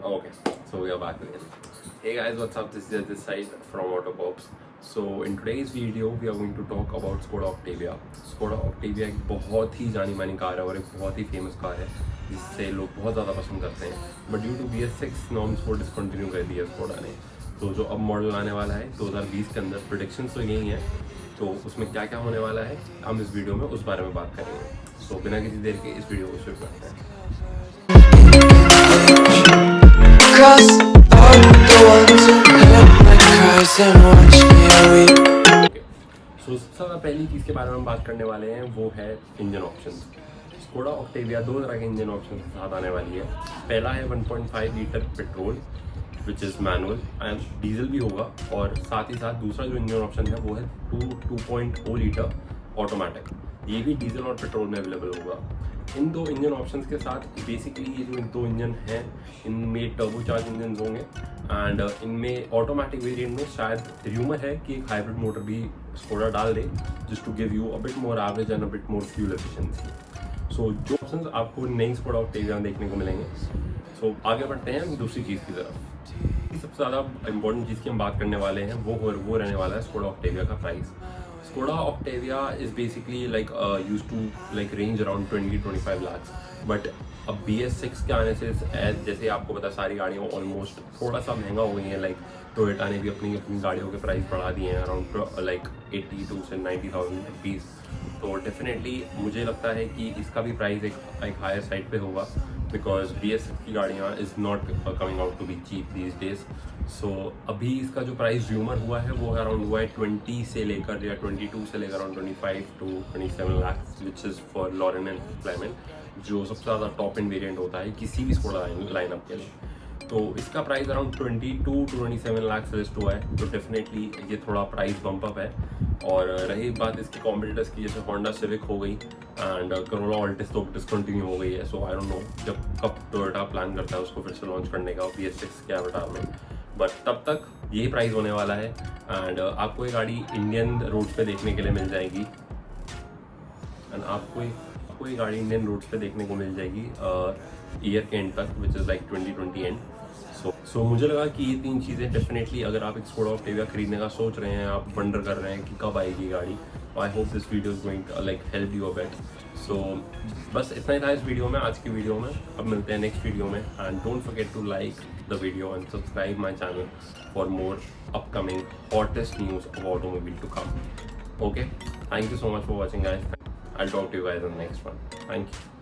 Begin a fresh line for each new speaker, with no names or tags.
Okay, so we are back again. Hey guys, what's up? This is this side from Autopops. So in today's video, we are going to talk about Skoda Octavia. Skoda Octavia एक बहुत ही जानी मानी car है और एक बहुत ही famous car है जिससे लोग बहुत ज़्यादा पसंद करते हैं. But due to BS6 norms को डिसकंटिन्यू कर दिया स्कोडा ने. तो जो अब मॉडल आने वाला है 2020 के अंदर, प्रेडिक्शंस तो यही हैं. तो उसमें क्या क्या होने वाला है हम इस वीडियो में उस बारे में बात करेंगे. तो बिना किसी देर के इस वीडियो को शुरू करते हैं.
Cross all the ones who heard my cries and watch me weep.
सबसे ज़्यादा पहली चीज़ के बारे में हम बात करने वाले हैं वो है इंजन ऑप्शंस. स्कोडा ऑक्टेविया दो तरह के इंजन ऑप्शन के साथ आने वाली है. पहला है 1.5 litre petrol which is manual and diesel भी होगा, और साथ ही साथ दूसरा जो इंजन ऑप्शन है वो है 2.0 लीटर ऑटोमेटिक. ये भी डीजल और पेट्रोल में अवेलेबल होगा. इन दो इंजन ऑप्शंस के साथ बेसिकली ये जो दो इंजन हैं इनमें टर्बो चार्ज इंजन होंगे एंड इनमें ऑटोमेटिक वेरिएंट में शायद र्यूमर है कि एक हाइब्रिड मोटर भी स्कोडा डाल दे just to give you a bit more average and a bit more fuel efficiency. So जो ऑप्शंस आपको नई स्कोडा ऑक्टेविया देखने को मिलेंगे. सो आगे बढ़ते हैं दूसरी चीज़ की तरफ. सबसे ज़्यादा इंपॉर्टेंट चीज़ की हम बात करने वाले हैं वो रहने वाला है स्कोडा ऑक्टेविया का price. Skoda Octavia is basically like used to like range around 20-25 lakhs, but अब BS6 के आने से जैसे आपको पता सारी गाड़ियाँ ऑलमोस्ट थोड़ा सा महंगा हो गई हैं. लाइक टोयोटा ने भी अपनी गाड़ियों के प्राइस बढ़ा दिए हैं अराउंड लाइक 82 से 90,000 रुपीज़. तो डेफिनेटली मुझे लगता है कि इसका भी प्राइस एक हायर साइड पे होगा बिकॉज BS6 की गाड़ियाँ is not coming out to be cheap these days. So अभी इसका जो प्राइस र्यूमर हुआ है वो अराउंड हुआ है 20 से लेकर या 22 से लेकर around 25 to 27 lakh which is for Laurin and Klement, जो सबसे ज़्यादा टॉप एंड वेरिएंट होता है किसी भी स्कोडा लाइनअप के लिए. तो इसका price around 22 to 27 lakh suggest हुआ है. तो डेफिनेटली ये थोड़ा प्राइस बम्प अप है. और रही बात इसके कॉम्पिटिटर्स की, जैसे होंडा सिविक हो गई एंड करोला ऑल्टिस तो डिसकंटिन्यू हो गई है. सो आई डोंट नो जब कब टोयोटा प्लान करता है उसको फिर से लॉन्च करने का BS6 के अवतार में, बट तब तक यही प्राइस होने वाला है. एंड आपको ये गाड़ी इंडियन रोड्स पे देखने के लिए मिल जाएगी एंड आपको ये गाड़ी इंडियन रोड्स पे देखने को मिल जाएगी ईयर के एंड तक विच इज़ लाइक 2020 एंड. सो मुझे लगा कि ये तीन चीज़ें डेफिनेटली अगर आप एक स्कोडा ऑक्टेविया खरीदने का सोच रहे हैं, आप वंडर कर रहे हैं कि कब आएगी गाड़ी, तो I hope this video is going like help you a bit. So बस इतना ही था इस वीडियो में, आज की वीडियो में. अब मिलते हैं नेक्स्ट वीडियो में and don't forget to like the video and subscribe my channel for more upcoming hottest news of automobile to come. Okay, thank you so much for watching guys. I'll talk to you guys in the next one. Thank you.